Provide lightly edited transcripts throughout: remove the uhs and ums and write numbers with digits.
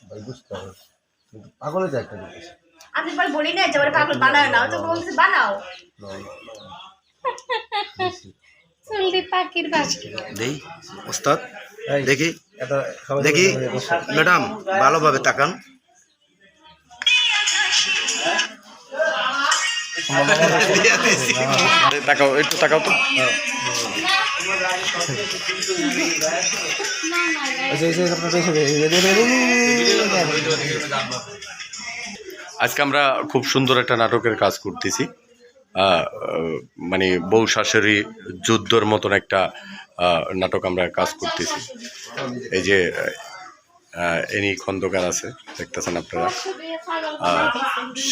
ভাই বুঝতে হবে পাগলে যায় একটা জিনিস আমি একবার বলি না যে পাগল বানাও না তো বলছে বানাও চুলদি পাখির বাচ্চা দেই ওস্তাদ দেখি দেখি ম্যাডাম ভালোভাবে তাকান তাকাও একটু তাকাও তো আজকে আমরা খুব সুন্দর একটা নাটকের কাজ করতেছি মানে বউ শাশুড়ি যুদ্ধর মতন একটা নাটক আমরা কাজ করতেছি এই যে এনি খন্দকার আছে দেখতেছেন আপনারা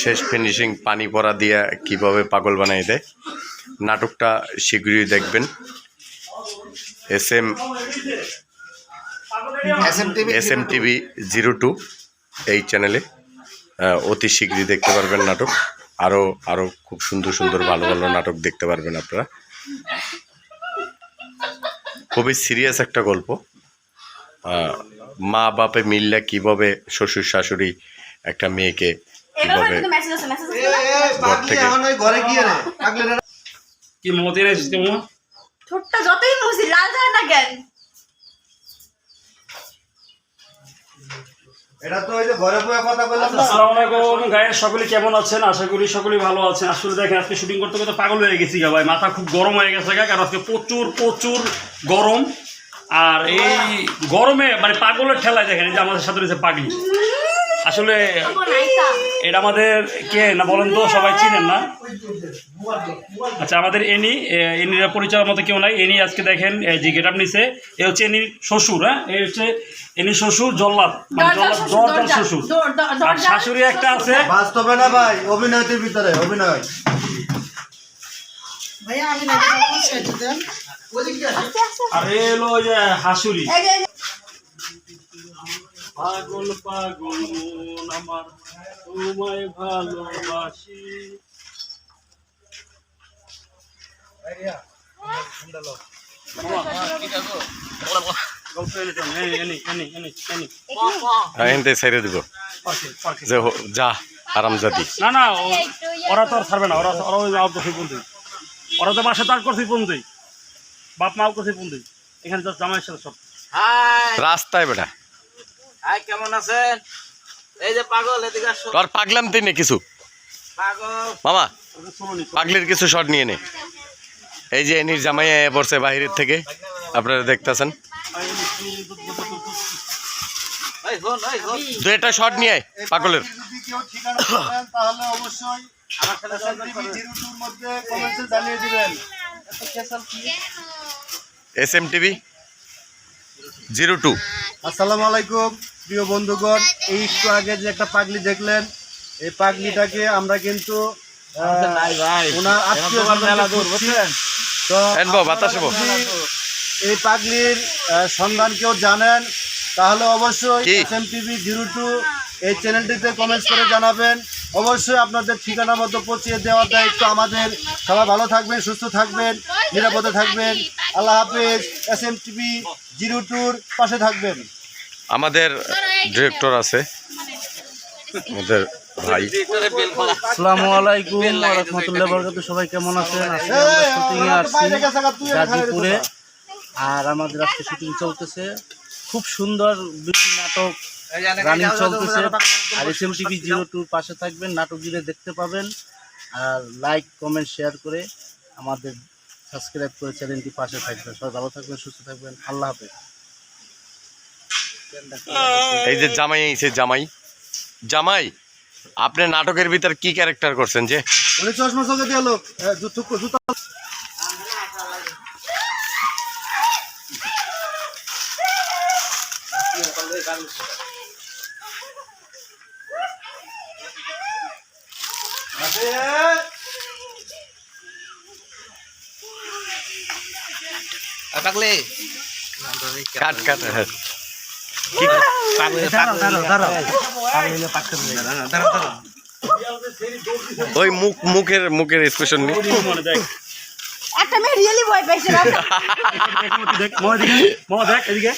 শেষ ফিনিশিং পানি পড়া দিয়ে কিভাবে পাগল বানাই দেয় নাটকটা শীঘ্রই দেখবেন SM TV 02 এই চ্যানেলে অতি শীঘ্রই দেখতে পারবেন নাটক আরও খুব সুন্দর সুন্দর ভালো ভালো নাটক দেখতে পারবেন আপনারা খুবই সিরিয়াস একটা গল্প মা বাপে মিললে কিভাবে শ্বশুর শাশুড়ি একটা মেয়েকে কিভাবে ঘর থেকে কি মতের ছোটটা যতই মুছি লাল যায় না কেন এটা তো ওই যে ঘরে বসে কথা বললাম না আসসালামু আলাইকুম গাইস সকলে কেমন আছেন আশা করি সকলেই ভালো আছেন আসলে দেখেন আজকে শুটিং করতে করতে পাগল হয়ে গেছি গা ভাই মাথা খুব গরম হয়ে গেছে গা কারণ আজকে প্রচুর গরম আর এই গরমে মানে পাগলের ঠেলায় দেখেন এই যে আমাদের সাথে রয়েছে পাগলি আসলে এটা আমাদের কে না বলেন তো সবাই চিনেন না আচ্ছা আমাদের এনির পরিচয়ের মতো কেউ নাই এনি আজকে দেখেন যে গেট আপ নিছে এ হচ্ছে এনির শ্বশুর হ্যাঁ এই হচ্ছে এনির শ্বশুর জল্লাদ মানে জল্লাদ শ্বশুর আর শাশুড়ি একটা আছে বাস্তবে না ভাই অভিনয়ের ভিতরে অভিনয় ভাইয়া আমি না সেটা দেন আর এলো যে হাসুরি পাগল পাগল মন আমার তোমায় ভালোবাসি ছেড়ে দিব যে যা আরাম জাতি না না ওরা তো আর ছাড়বে না ওরা ওরা তো বাসা তার করছে পর্যন্তই বাপ মাও করছে পর্যন্তই এখানে তো জামাইয়ের সাথে সব রাস্তায় বেটা হাই কেমন আছেন এই যে পাগল এদিকে আসো তোর পাগলাম তুই নে কিছু পাগল মামা পাগলের কিছু শট নিয়ে নে এই যে এনির জামাই পড়ছে বাহিরের থেকে আপনারা দেখতেছেন এই হন দু একটা শট নিয়ে পাগলের যদি কেউ ঠিকানা পাবেন তাহলে অবশ্যই আমার সাথে টিভি 02 মধ্যে কমেন্টে জানিয়ে দিবেন SM TV 02 আসসালামু আলাইকুম প্রিয় বন্ধুগণ এই একটু আগে যে একটা পাগলি দেখলেন এই পাগলিটাকে আমরা কিন্তু ওনার আত্মীয় তো বাতাসে এই পাগলির সন্ধান কেউ জানেন তাহলে অবশ্যই কি? SM TV 02 এই চ্যানেলটিতে কমেন্টস করে জানাবেন অবশ্যই আপনাদের ঠিকানা মতো পৌঁছে দেওয়ার দায়িত্ব আমাদের সবাই ভালো থাকবেন সুস্থ থাকবেন নিরাপদে থাকবেন আল্লাহ হাফেজ SM TV 02 পাশে থাকবেন আমাদের ডিরেক্টর আছে আমাদের ভাই আসসালামু আলাইকুম ওয়া রাহমাতুল্লাহি ওয়া বারাকাতুহু সবাই কেমন আছেন আজকে আমরা শুটিং এ আসছি গাজীপুরে আর আমাদের আজকে শুটিং চলতেছে খুব সুন্দর দুটি নাটক রানিং চলতেছে আর SM TV 02 পাশে থাকবেন নাটক দিলে দেখতে পাবেন আর লাইক কমেন্ট শেয়ার করে আমাদের সাবস্ক্রাইব করে চ্যানেলটি পাশে থাকবেন সবাই ভালো থাকবেন সুস্থ থাকবেন আল্লাহ হাফেজ এই যে জামাই এইছে জামাই আপনি নাটকের ভিতর কি ক্যারেক্টার করছেন যে উনি চশমা চোখে দিয়ে লোক জুতা পাগলে কাট কি ওই মুখের এক্সপ্রেশন নেই একটা মেয়ে রিয়েলি ভয় পাইছে দেখ এদিকে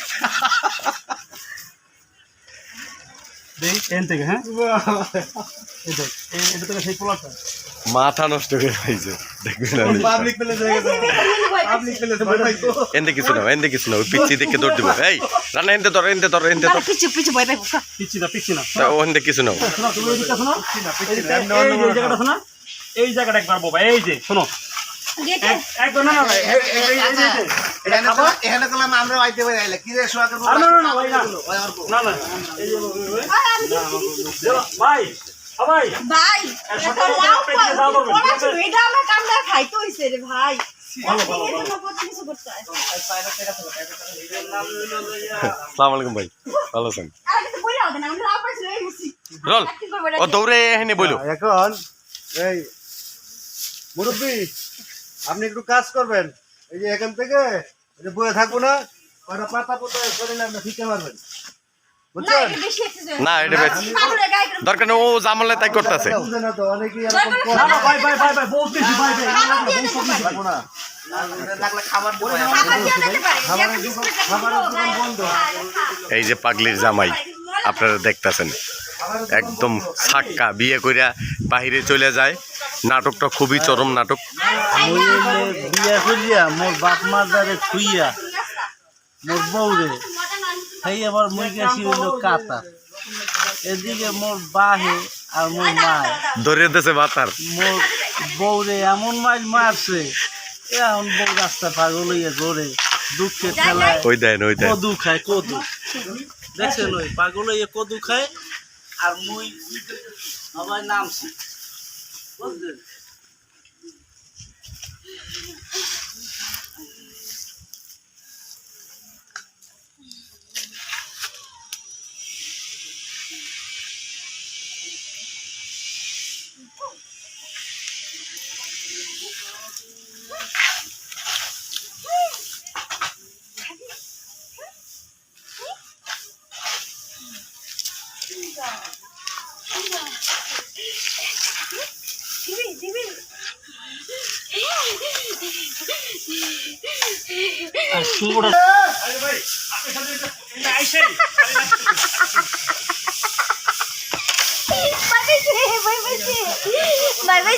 দেই এন থেকে, হ্যাঁ এই দেখ এটা থেকে সেই পোলাটা মাথা নষ্ট করে পাইছে দেখবেন আপনি। পাবলিক প্লেস হয়ে গেছে পাবলিক প্লেস ভয় পাইতো এনতে কিছু না ওই পিচ্ছি দেখে দৌড় দিব। এই রান্না এনতে ধর পিছু পিছু ভয় পাইবো পিচ্ছি না তা ওখানে কিছু না। শোনো তুমি এদিকে শোনো এই যে জায়গাটা শোনো, এই জায়গাটা একবার বাবা, এই যে শোনো গেটে একবার না এখানে করলাম আমরা আইতে পারি আইলে কি রে সোয়া করব না ভাই না না এই যে ভাই ভাই ভাই সকালে লাউ পেটে যাওয়া করবেন, ঠিক আছে? এটা আমার কামড়া খাইতে হইছে রে ভাই ভালো কিছু করতে হয় আসসালামু আলাইকুম ভাই, ভালো আছেন? আর কিছু বলে হবে না আমরা লাউ পাইছি এই মুসি রল ও দৌড়ে এখানে বইলো। এখন এই মুরব্বি আপনি একটু কাজ করবেন, এই যে এখান থেকে এই যে বয়ে থাকবো না, কয়টা পাতা পোতা শরীরে আপনি ফিকে মারবেন, না বুঝছেন? এটা বেশি এক্সারসাইজ না এটা বেশ পাগলের গায়ে করে দরকার নেই, ও জামালে তাই করতেছে। বুঝে না তো অনেকেই এরকম দরকার করে। না না ভাই বলতেছি ভাই খাবার দিয়ে দিতে পারে থাকবো না খাবার দিয়ে দিতে পারে খাবারের দোকান বন্ধ। এই যে পাগলির জামাই আপনারা দেখতেছেন, একদম ছাক্কা বিয়ে কইরা বাহিরে চলে যায়। নাটকটা খুবই চরম নাটক। মুই এলে বিয়া করিয়া মোর বাপ মার দ্বারে খুইয়া মোর বউরে সেই আবার মুই গেছি হইলো কাতা, এদিকে মোর বাহে আর মোর মায় ধরে দিতেছে বাতার। মোর বউরে এমন মাইল মারছে, এখন বউ রাস্তা পাগল হইয়া ঘরে দুঃখে ঠেলায় ওই দেন কদু খায় কদু, দেখছেন ওই পাগল হইয়া কদু খায়। আর মুই সবাই নামছি বুঝলেন। আর শুয়োরটা ভাই আপনার সাথে এটা আইছেই বাই বাই বাই বাই